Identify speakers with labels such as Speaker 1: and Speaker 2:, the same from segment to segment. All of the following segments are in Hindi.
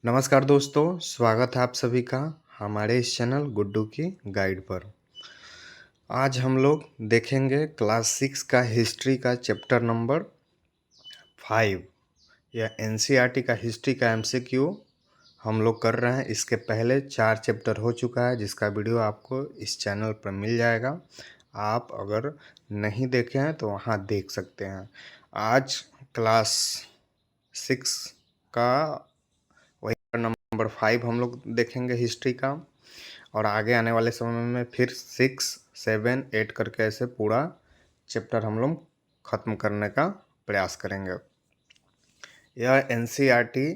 Speaker 1: नमस्कार दोस्तों, स्वागत है आप सभी का हमारे इस चैनल गुड्डू की गाइड पर। आज हम लोग देखेंगे क्लास 6 का हिस्ट्री का चैप्टर नंबर 5 या एनसीईआरटी का हिस्ट्री का एमसीक्यू हम लोग कर रहे हैं। इसके पहले 4 चैप्टर हो चुका है जिसका वीडियो आपको इस चैनल पर मिल जाएगा। आप अगर नहीं देखे हैं तो वहाँ देख सकते हैं। आज क्लास 6 का वही नंबर 5 हम लोग देखेंगे हिस्ट्री का, और आगे आने वाले समय में फिर 6, 7, 8 करके ऐसे पूरा चैप्टर हम लोग ख़त्म करने का प्रयास करेंगे। यह एनसीईआरटी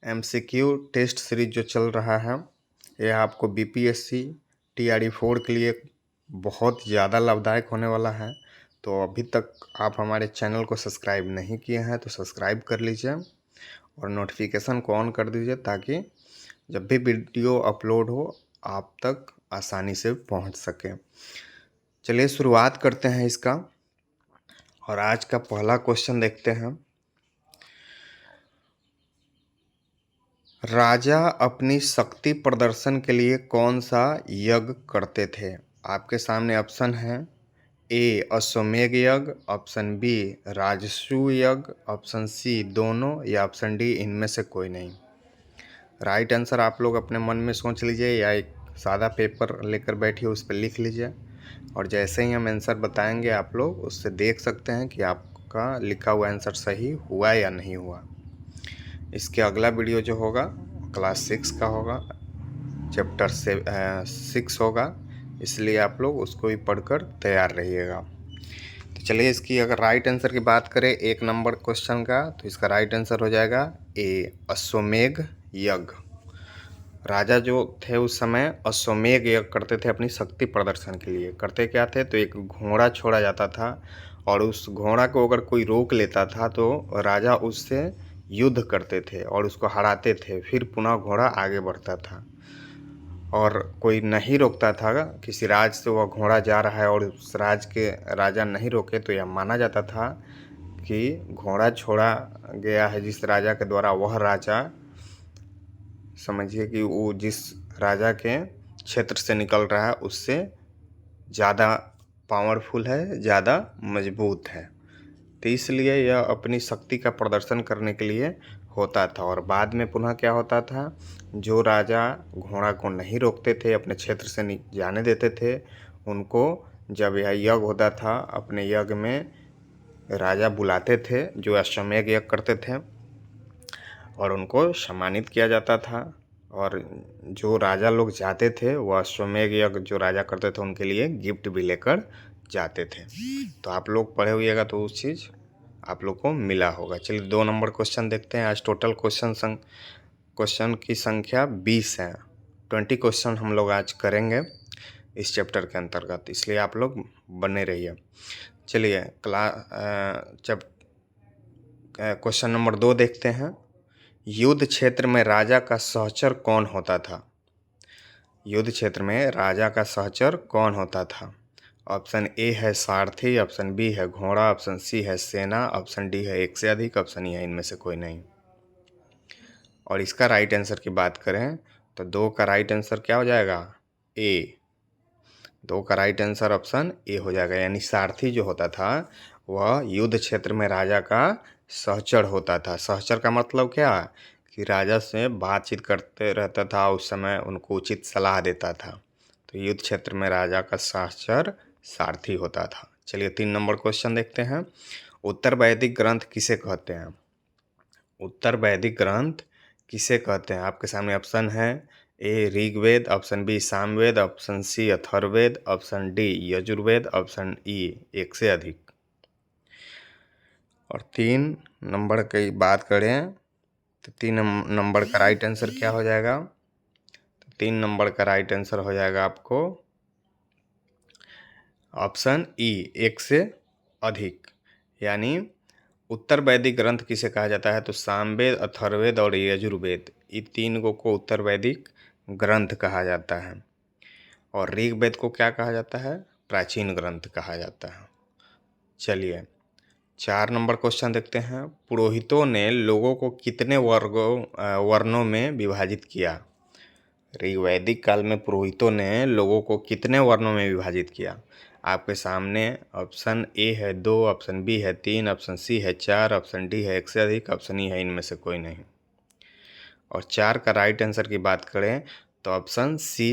Speaker 1: एमसीक्यू टेस्ट सीरीज जो चल रहा है, यह आपको बीपीएससी टीआरई 4 के लिए बहुत ज़्यादा लाभदायक होने वाला है। तो अभी तक आप हमारे चैनल को सब्सक्राइब नहीं किए हैं तो सब्सक्राइब कर लीजिए और नोटिफिकेशन को ऑन कर दीजिए ताकि जब भी वीडियो अपलोड हो आप तक आसानी से पहुंच सके। चलिए शुरुआत करते हैं इसका, और आज का पहला क्वेश्चन देखते हैं। राजा अपनी शक्ति प्रदर्शन के लिए कौन सा यज्ञ करते थे? आपके सामने ऑप्शन है। ए अश्वमेध यज्ञ, ऑप्शन बी राजसूय यज्ञ, ऑप्शन सी दोनों, या ऑप्शन डी इनमें से कोई नहीं। राइट आंसर आप लोग अपने मन में सोच लीजिए या एक सादा पेपर लेकर बैठिए, उस पर लिख लीजिए, और जैसे ही हम आंसर बताएंगे आप लोग उससे देख सकते हैं कि आपका लिखा हुआ आंसर सही हुआ या नहीं हुआ। इसके अगला वीडियो जो होगा क्लास 6 का होगा, चैप्टर 6 होगा, इसलिए आप लोग उसको भी पढ़कर तैयार रहिएगा। तो चलिए इसकी अगर राइट आंसर की बात करें 1 नंबर क्वेश्चन का, तो इसका राइट आंसर हो जाएगा ए अश्वमेध यज्ञ। राजा जो थे उस समय अश्वमेध यज्ञ करते थे अपनी शक्ति प्रदर्शन के लिए। करते क्या थे, तो एक घोड़ा छोड़ा जाता था और उस घोड़ा को अगर कोई रोक लेता था तो राजा उससे युद्ध करते थे और उसको हराते थे, फिर पुनः घोड़ा आगे बढ़ता था। और कोई नहीं रोकता था, किसी राज से वह घोड़ा जा रहा है और उस राज के राजा नहीं रोके तो यह माना जाता था कि घोड़ा छोड़ा गया है जिस राजा के द्वारा, वह राजा समझिए कि वो जिस राजा के क्षेत्र से निकल रहा है उससे ज़्यादा पावरफुल है, ज़्यादा मजबूत है। तो इसलिए यह अपनी शक्ति का प्रदर्शन करने के लिए होता था। और बाद में पुनः क्या होता था, जो राजा घोड़ा को नहीं रोकते थे, अपने क्षेत्र से जाने देते थे, उनको जब यह यज्ञ होता था अपने यज्ञ में राजा बुलाते थे जो अश्वमेध यज्ञ करते थे, और उनको सम्मानित किया जाता था। और जो राजा लोग जाते थे वह अश्वमेध यज्ञ जो राजा करते थे उनके लिए गिफ्ट भी लेकर जाते थे। तो आप लोग पढ़े हुएगा तो उस चीज़ आप लोग को मिला होगा। चलिए 2 नंबर क्वेश्चन देखते हैं। आज टोटल क्वेश्चन की संख्या 20 है। 20 क्वेश्चन हम लोग आज करेंगे इस चैप्टर के अंतर्गत, इसलिए आप लोग बने रहिए। चलिए क्वेश्चन नंबर 2 देखते हैं। युद्ध क्षेत्र में राजा का सहचर कौन होता था? युद्ध क्षेत्र में राजा का सहचर कौन होता था? ऑप्शन ए है सारथी, ऑप्शन बी है घोड़ा, ऑप्शन सी है सेना, ऑप्शन डी है एक से अधिक, ऑप्शन ई है इनमें से कोई नहीं। और इसका राइट आंसर की बात करें तो 2 का राइट आंसर क्या हो जाएगा? ए। 2 का राइट आंसर ऑप्शन ए हो जाएगा, यानी सारथी जो होता था वह युद्ध क्षेत्र में राजा का सहचर होता था। सहचर का मतलब क्या, कि राजा से बातचीत करते रहता था, उस समय उनको उचित सलाह देता था। तो युद्ध क्षेत्र में राजा का सहचर सारथी होता था। चलिए 3 नंबर क्वेश्चन देखते हैं। उत्तर वैदिक ग्रंथ किसे कहते हैं? उत्तर वैदिक ग्रंथ किसे कहते हैं? आपके सामने ऑप्शन है। A Rigveda, option B Samaveda, option C Atharvaveda, option D Yajurveda, option E एक से अधिक। और 3 नंबर की बात करें तो 3 नंबर का राइट आंसर क्या हो जाएगा? तो 3 नंबर का राइट आंसर हो जाएगा आपको ऑप्शन ई एक से अधिक। यानी उत्तर वैदिक ग्रंथ किसे कहा जाता है? तो सामवेद, अथर्ववेद और यजुर्वेद, ये 3 को उत्तर वैदिक ग्रंथ कहा जाता है। और ऋग्वेद को क्या कहा जाता है? प्राचीन ग्रंथ कहा जाता है। चलिए 4 नंबर क्वेश्चन देखते हैं। पुरोहितों ने लोगों को कितने वर्णों में विभाजित किया? ऋग्वैदिक काल में पुरोहितों ने लोगों को कितने वर्णों में विभाजित किया? आपके सामने ऑप्शन ए है 2, ऑप्शन बी है 3, ऑप्शन सी है 4, ऑप्शन डी है 1 से अधिक, ऑप्शन ई है इनमें से कोई नहीं। और 4 का राइट आंसर की बात करें तो ऑप्शन सी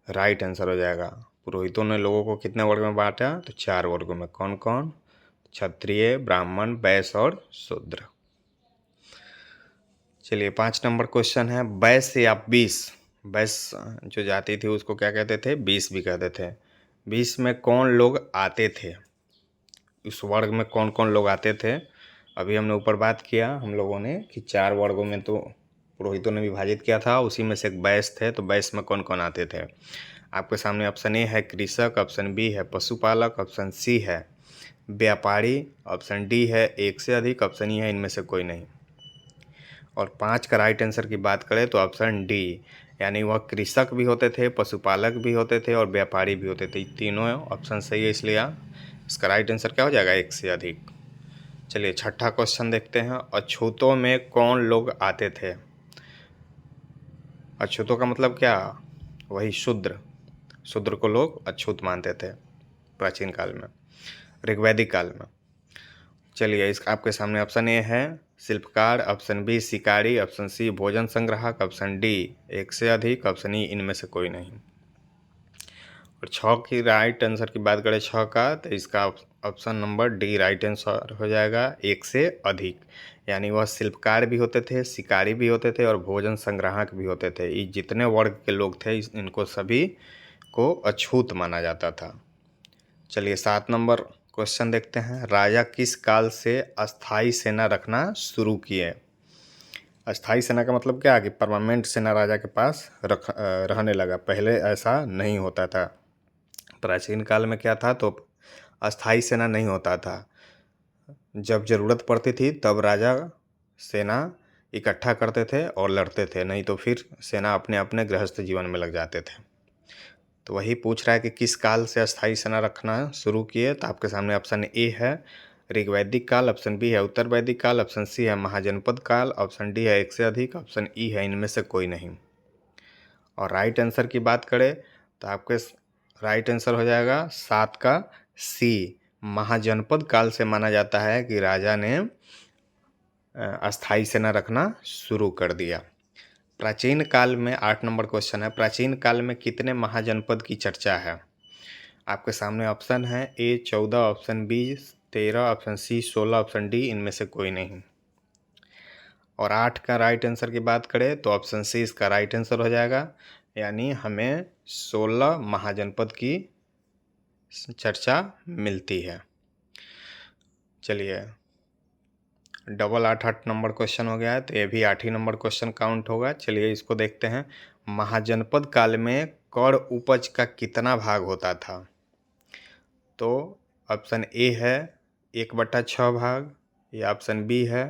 Speaker 1: राइट आंसर हो जाएगा। पुरोहितों ने लोगों को कितने वर्ग में बांटा? तो 4 वर्गों में। कौन कौन? क्षत्रिय, ब्राह्मण, वैश्य और शूद्र। चलिए 5 नंबर क्वेश्चन है। वैश्य या बीस, वैश्य जो जाति थी उसको क्या कहते थे? बीस भी कहते थे। बीस में कौन लोग आते थे? उस वर्ग में कौन कौन लोग आते थे? अभी हमने ऊपर बात किया हम लोगों ने कि 4 वर्गों में तो पुरोहितों ने विभाजित किया था, उसी में से एक वैश्य थे। तो वैश्य में कौन कौन आते थे? आपके सामने ऑप्शन ए है कृषक, ऑप्शन बी है पशुपालक, ऑप्शन सी है व्यापारी, ऑप्शन डी है 1 से अधिक, ऑप्शन ई है इनमें से कोई नहीं। और 5 का राइट आंसर की बात करें तो ऑप्शन डी, यानी वह कृषक भी होते थे, पशुपालक भी होते थे और व्यापारी भी होते थे। तीनों ऑप्शन सही है, इसलिए इसका राइट आंसर क्या हो जाएगा? 1 से अधिक। चलिए 6ठा क्वेश्चन देखते हैं। अछूतों में कौन लोग आते थे? अछूतों का मतलब क्या? वही शूद्र। शूद्र को लोग अछूत मानते थे प्राचीन काल में, ऋग्वैदिक काल में। चलिए इसका आपके सामने ऑप्शन ए है शिल्पकार, ऑप्शन बी शिकारी, ऑप्शन सी भोजन संग्राहक, ऑप्शन डी 1 से अधिक, ऑप्शन ई इनमें से कोई नहीं। और 6 की राइट आंसर की बात करें 6 का, तो इसका option number D right answer हो जाएगा, 1 से अधिक। यानी वह शिल्पकार भी होते थे, शिकारी भी होते थे और भोजन संग्राहक भी होते थे। ये जितने वर्ग के लोग थे इनको सभी को अछूत माना जाता था। चलिए 7 नंबर क्वेश्चन देखते हैं। राजा किस काल से अस्थाई सेना रखना शुरू किए? अस्थाई सेना का मतलब क्या है कि परमानेंट सेना राजा के पास रहने लगा। पहले ऐसा नहीं होता था। प्राचीन काल में क्या था, तो अस्थाई सेना नहीं होता था। जब ज़रूरत पड़ती थी तब राजा सेना इकट्ठा करते थे और लड़ते थे, नहीं तो फिर सेना अपने अपने गृहस्थ जीवन में लग जाते थे। तो वही पूछ रहा है कि किस काल से अस्थाई सेना रखना शुरू किए। तो आपके सामने ऑप्शन ए है ऋग्वैदिक काल, ऑप्शन बी है उत्तर वैदिक काल, ऑप्शन सी है महाजनपद काल, ऑप्शन डी है 1 से अधिक, ऑप्शन ई है इनमें से कोई नहीं। और राइट आंसर की बात करें तो आपके राइट आंसर हो जाएगा 7 का सी, महाजनपद काल से माना जाता है कि राजा ने अस्थाई सेना रखना शुरू कर दिया। प्राचीन काल में 8 नंबर क्वेश्चन है। प्राचीन काल में कितने महाजनपद की चर्चा है? आपके सामने ऑप्शन है ए 14, option B 13, option C 16, option D इनमें से कोई नहीं। और 8 का राइट आंसर की बात करें तो ऑप्शन सी इसका राइट आंसर हो जाएगा, यानी हमें 16 महाजनपद की चर्चा मिलती है। चलिए डबल 8 नंबर क्वेश्चन हो गया है, तो ये भी 8 ही नंबर क्वेश्चन काउंट होगा। चलिए इसको देखते हैं। महाजनपद काल में कर उपज का कितना भाग होता था? तो ऑप्शन ए है 1/6 भाग, या ऑप्शन बी है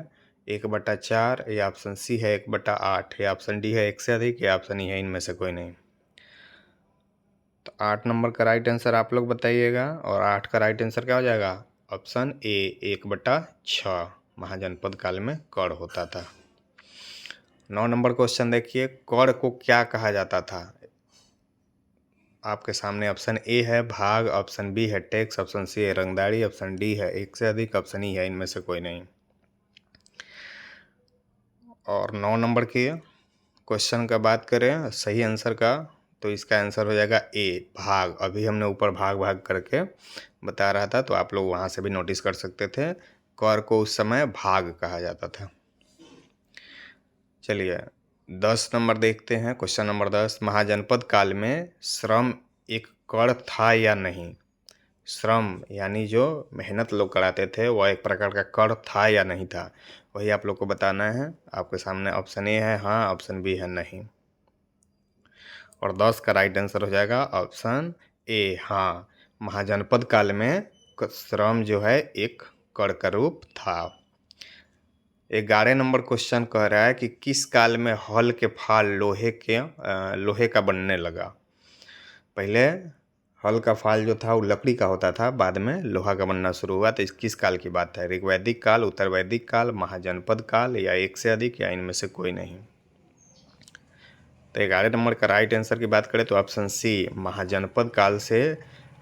Speaker 1: 1/4, या ऑप्शन सी है 1/8, या ऑप्शन डी है 1 से अधिक, या ऑप्शन ई है इनमें से कोई नहीं। तो 8 नंबर का राइट आंसर आप लोग बताइएगा। और 8 का राइट आंसर क्या हो जाएगा? ऑप्शन ए 1/6 महाजनपद काल में कर होता था। 9 नंबर क्वेश्चन देखिए। कर को क्या कहा जाता था? आपके सामने ऑप्शन ए है भाग, ऑप्शन बी है टैक्स, ऑप्शन सी है रंगदारी, ऑप्शन डी है 1 से अधिक, ऑप्शन ई है इनमें से कोई नहीं। और 9 नंबर की क्वेश्चन का बात करें सही आंसर का, तो इसका आंसर हो जाएगा ए भाग। अभी हमने ऊपर भाग भाग करके बता रहा था, तो आप लोग वहाँ से भी नोटिस कर सकते थे। कर को उस समय भाग कहा जाता था। चलिए 10 नंबर देखते हैं। क्वेश्चन नंबर 10, महाजनपद काल में श्रम एक कर था या नहीं? श्रम यानी जो मेहनत लोग कराते थे वह एक प्रकार का कर था या नहीं था, वही आप लोग को बताना है। आपके सामने ऑप्शन ए है हाँ, ऑप्शन बी है नहीं। और 10 का राइट आंसर हो जाएगा ऑप्शन ए हाँ, महाजनपद काल में श्रम जो है एक कर का रूप था। 11 नंबर क्वेश्चन कह रहा है कि किस काल में हल के फाल लोहे का बनने लगा? पहले हल का फाल जो था वो लकड़ी का होता था, बाद में लोहा का बनना शुरू हुआ। तो इस किस काल की बात है? ऋग्वैदिक काल, उत्तर वैदिक काल, महाजनपद काल, या एक से अधिक, या इनमें से कोई नहीं। तो 11 नंबर का राइट आंसर की बात करें तो ऑप्शन सी, महाजनपद काल से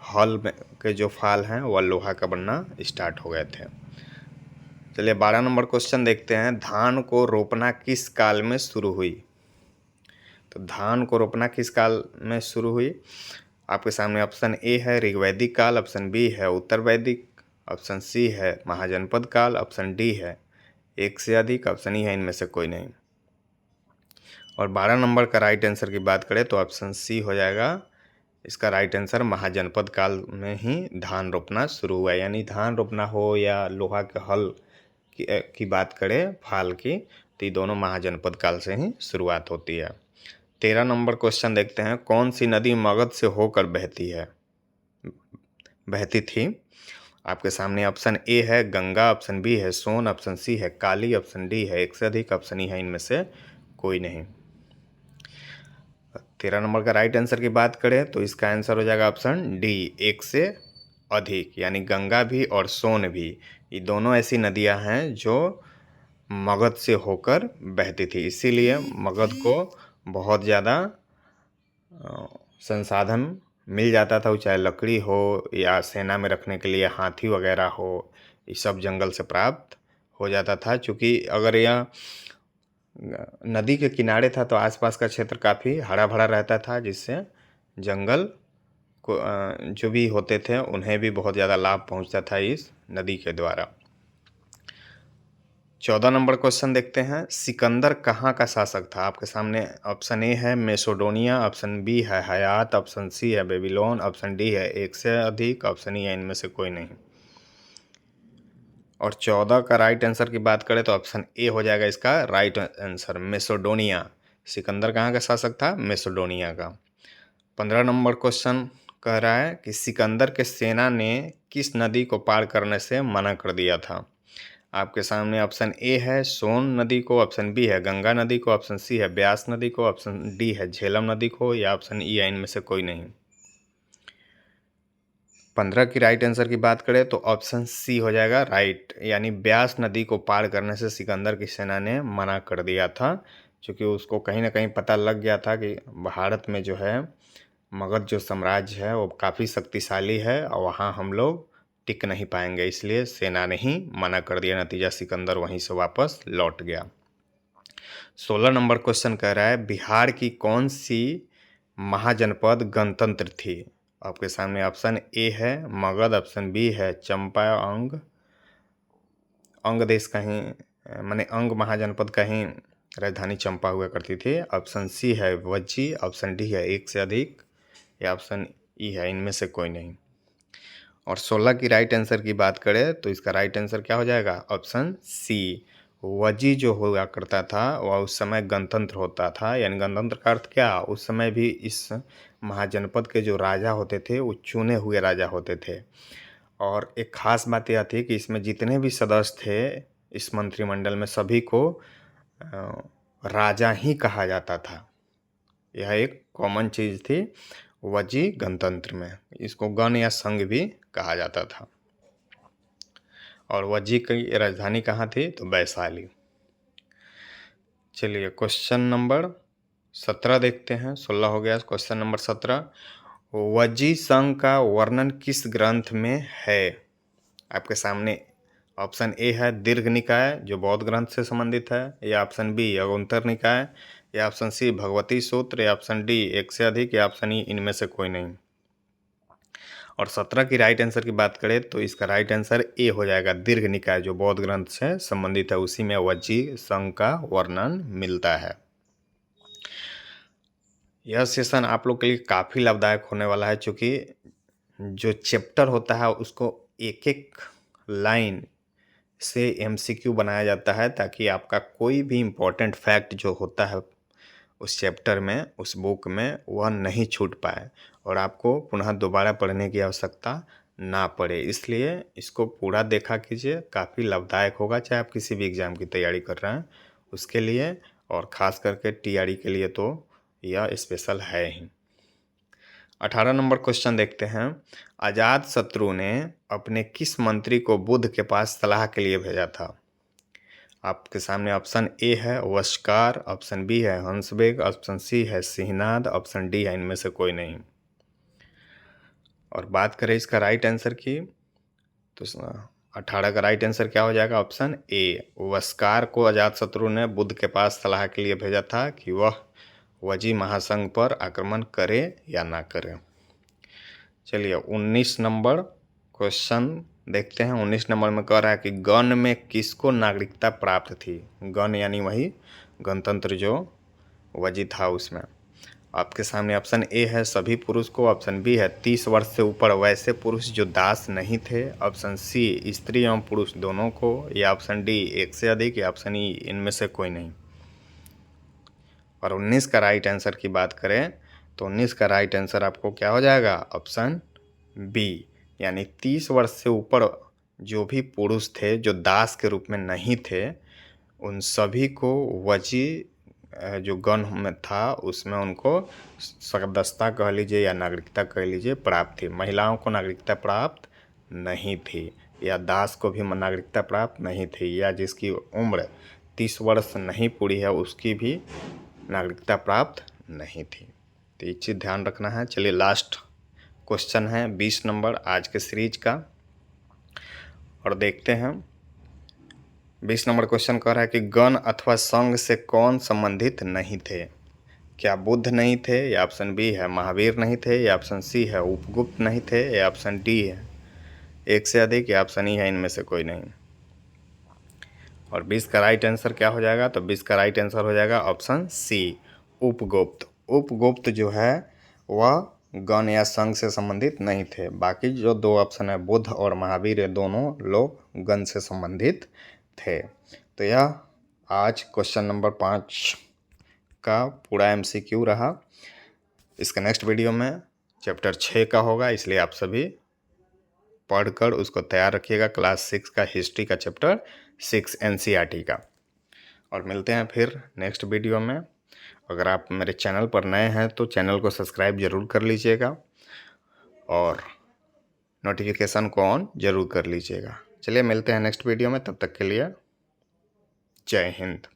Speaker 1: हल के जो फाल हैं वह लोहा का बनना स्टार्ट हो गए थे। चलिए 12 नंबर क्वेश्चन देखते हैं। धान को रोपना किस काल में शुरू हुई? तो धान को रोपना किस काल में शुरू हुई? आपके सामने ऑप्शन ए है ऋग्वैदिक काल, ऑप्शन बी है उत्तर वैदिक, ऑप्शन सी है महाजनपद काल, ऑप्शन डी है एक से अधिक, ऑप्शन ई है इनमें से कोई नहीं। और 12 नंबर का राइट आंसर की बात करें तो ऑप्शन सी हो जाएगा इसका राइट आंसर। महाजनपद काल में ही धान रोपना शुरू हुआ। यानी धान रोपना हो या लोहा के हल की बात करें फाल की, तो ये दोनों महाजनपद काल से ही शुरुआत होती है। 13 नंबर क्वेश्चन देखते हैं। कौन सी नदी मगध से होकर बहती थी? आपके सामने ऑप्शन ए है गंगा, ऑप्शन बी है सोन, ऑप्शन सी है काली, ऑप्शन डी है एक से अधिक, ऑप्शन ई है इनमें से कोई नहीं। 13 नंबर का राइट आंसर की बात करें तो इसका आंसर हो जाएगा ऑप्शन डी, एक से अधिक। यानी गंगा भी और सोन भी, ये दोनों ऐसी नदियां हैं जो मगध से होकर बहती थी। इसीलिए मगध को बहुत ज़्यादा संसाधन मिल जाता था, चाहे लकड़ी हो या सेना में रखने के लिए हाथी वगैरह हो, ये सब जंगल से प्राप्त हो जाता था। क्योंकि अगर यह नदी के किनारे था तो आसपास का क्षेत्र काफ़ी हरा भरा रहता था, जिससे जंगल को जो भी होते थे उन्हें भी बहुत ज़्यादा लाभ पहुंचता था इस नदी के द्वारा। 14 नंबर क्वेश्चन देखते हैं। सिकंदर कहाँ का शासक था? आपके सामने ऑप्शन ए है मेसोडोनिया, ऑप्शन बी है हयात, ऑप्शन सी है बेबीलोन, ऑप्शन डी है एक से अधिक, ऑप्शन ई है इनमें से कोई नहीं। और 14 का राइट आंसर की बात करें तो ऑप्शन ए हो जाएगा इसका राइट आंसर, मेसोडोनिया। सिकंदर कहाँ का शासक था? मेसोडोनिया का। 15 नंबर क्वेश्चन कह रहा है कि सिकंदर के सेना ने किस नदी को पार करने से मना कर दिया था? आपके सामने ऑप्शन ए है सोन नदी को, ऑप्शन बी है गंगा नदी को, ऑप्शन सी है ब्यास नदी को, ऑप्शन डी है झेलम नदी को, या ऑप्शन ई है इनमें से कोई नहीं। 15 की राइट आंसर की बात करें तो ऑप्शन सी हो जाएगा राइट, यानी ब्यास नदी को पार करने से सिकंदर की सेना ने मना कर दिया था। क्योंकि उसको कहीं ना कहीं पता लग गया था कि भारत में जो है मगध जो साम्राज्य है वो काफ़ी शक्तिशाली है और वहाँ हम लोग टिक नहीं पाएंगे, इसलिए सेना ने ही मना कर दिया। नतीजा सिकंदर वहीं से वापस लौट गया। 16 नंबर क्वेश्चन कह रहा है बिहार की कौन सी महाजनपद गणतंत्र थी? आपके सामने ऑप्शन ए है मगध, ऑप्शन बी है चंपा अंग देश का ही माने अंग महाजनपद का ही राजधानी चंपा हुआ करती थी, ऑप्शन सी है वज्जी, ऑप्शन डी है एक से अधिक, या ऑप्शन ई है इनमें से कोई नहीं। और 16 की राइट आंसर की बात करें तो इसका राइट आंसर क्या हो जाएगा? ऑप्शन सी, वजी जो हुआ करता था वह उस समय गणतंत्र होता था। यानी गणतंत्र का अर्थ क्या? उस समय भी इस महाजनपद के जो राजा होते थे वो चुने हुए राजा होते थे। और एक ख़ास बात यह थी कि इसमें जितने भी सदस्य थे इस मंत्रिमंडल में सभी को राजा ही कहा जाता था। यह एक कॉमन चीज़ थी वजी गणतंत्र में। इसको गण या संघ भी कहा जाता था। और वजी की राजधानी कहाँ थी? तो वैशाली। चलिए क्वेश्चन नंबर 17 देखते हैं। 16 हो गया, क्वेश्चन नंबर 17। वजी संघ का वर्णन किस ग्रंथ में है? आपके सामने ऑप्शन ए है दीर्घ निकाय जो बौद्ध ग्रंथ से संबंधित है, या ऑप्शन बी अगुंतर निकाय, या ऑप्शन सी भगवती सूत्र, या ऑप्शन डी एक से अधिक, या ऑप्शन ई इनमें से कोई नहीं। और 17 की राइट आंसर की बात करें तो इसका राइट आंसर ए हो जाएगा दीर्घ निकाय जो बौद्ध ग्रंथ से संबंधित है, उसी में वज्जी संघ का वर्णन मिलता है। यह सेशन आप लोग के लिए काफ़ी लाभदायक होने वाला है, क्योंकि जो चैप्टर होता है उसको एक एक लाइन से एमसीक्यू बनाया जाता है, ताकि आपका कोई भी इम्पोर्टेंट फैक्ट जो होता है उस चैप्टर में, उस बुक में, वह नहीं छूट पाए और आपको पुनः दोबारा पढ़ने की आवश्यकता ना पड़े। इसलिए इसको पूरा देखा कीजिए, काफ़ी लाभदायक होगा, चाहे आप किसी भी एग्ज़ाम की तैयारी कर रहे हैं उसके लिए, और ख़ास करके टीआरई के लिए तो यह स्पेशल है ही। 18 नंबर क्वेश्चन देखते हैं। अजात शत्रु ने अपने किस मंत्री को बुद्ध के पास सलाह के लिए भेजा था? आपके सामने ऑप्शन ए है वशकार, ऑप्शन बी है हंसबेग, ऑप्शन सी है सिंहनाद, ऑप्शन डी है इनमें से कोई नहीं। और बात करें इसका राइट आंसर की, तो 18 का राइट आंसर क्या हो जाएगा? ऑप्शन ए वशकार को अजातशत्रु ने बुद्ध के पास सलाह के लिए भेजा था कि वह वजी महासंघ पर आक्रमण करे या ना करे। चलिए 19 नंबर क्वेश्चन देखते हैं। 19 नंबर में कह रहा है कि गण में किसको नागरिकता प्राप्त थी? गण यानी वही गणतंत्र जो वजी था उसमें। आपके सामने ऑप्शन ए है सभी पुरुष को, ऑप्शन बी है 30 वर्ष से ऊपर वैसे पुरुष जो दास नहीं थे, ऑप्शन सी स्त्री एवं पुरुष दोनों को, या ऑप्शन डी एक से अधिक, या ऑप्शन ई इनमें से कोई नहीं। और 19 का राइट आंसर की बात करें तो 19 का राइट आंसर आपको क्या हो जाएगा? ऑप्शन बी, यानी 30 वर्ष से ऊपर जो भी पुरुष थे जो दास के रूप में नहीं थे, उन सभी को वजी जो गण में था उसमें उनको सदस्यता कह लीजिए या नागरिकता कह लीजिए प्राप्त थी। महिलाओं को नागरिकता प्राप्त नहीं थी, या दास को भी नागरिकता प्राप्त नहीं थी, या जिसकी उम्र 30 वर्ष नहीं पूरी है उसकी भी नागरिकता प्राप्त नहीं थी। तो ये चीज़ ध्यान रखना है। चलिए लास्ट क्वेश्चन है 20 नंबर आज के सीरीज का, और देखते हैं। 20 नंबर क्वेश्चन कह रहा है कि गण अथवा संघ से कौन संबंधित नहीं थे? क्या बुद्ध नहीं थे, या ऑप्शन बी है महावीर नहीं थे, या ऑप्शन सी है उपगुप्त नहीं थे, या ऑप्शन डी है एक से अधिक, या ऑप्शन ई है इनमें से कोई नहीं। और 20 का राइट आंसर क्या हो जाएगा? तो 20 का राइट आंसर हो जाएगा ऑप्शन सी उपगुप्त। उपगुप्त जो है वह गण या संघ से संबंधित नहीं थे। बाकी जो दो ऑप्शन है बुद्ध और महावीर, ये दोनों लोग गण से संबंधित थे। तो यह आज क्वेश्चन नंबर 5 का पूरा MCQ रहा। इसका नेक्स्ट वीडियो में चैप्टर 6 का होगा, इसलिए आप सभी पढ़कर उसको तैयार रखिएगा। क्लास 6 का हिस्ट्री का चैप्टर 6 NCERT का। और मिलते हैं फिर नेक्स्ट वीडियो में। अगर आप मेरे चैनल पर नए हैं तो चैनल को सब्सक्राइब ज़रूर कर लीजिएगा और नोटिफिकेशन को ऑन ज़रूर कर लीजिएगा। चलिए मिलते हैं नेक्स्ट वीडियो में, तब तक के लिए जय हिंद।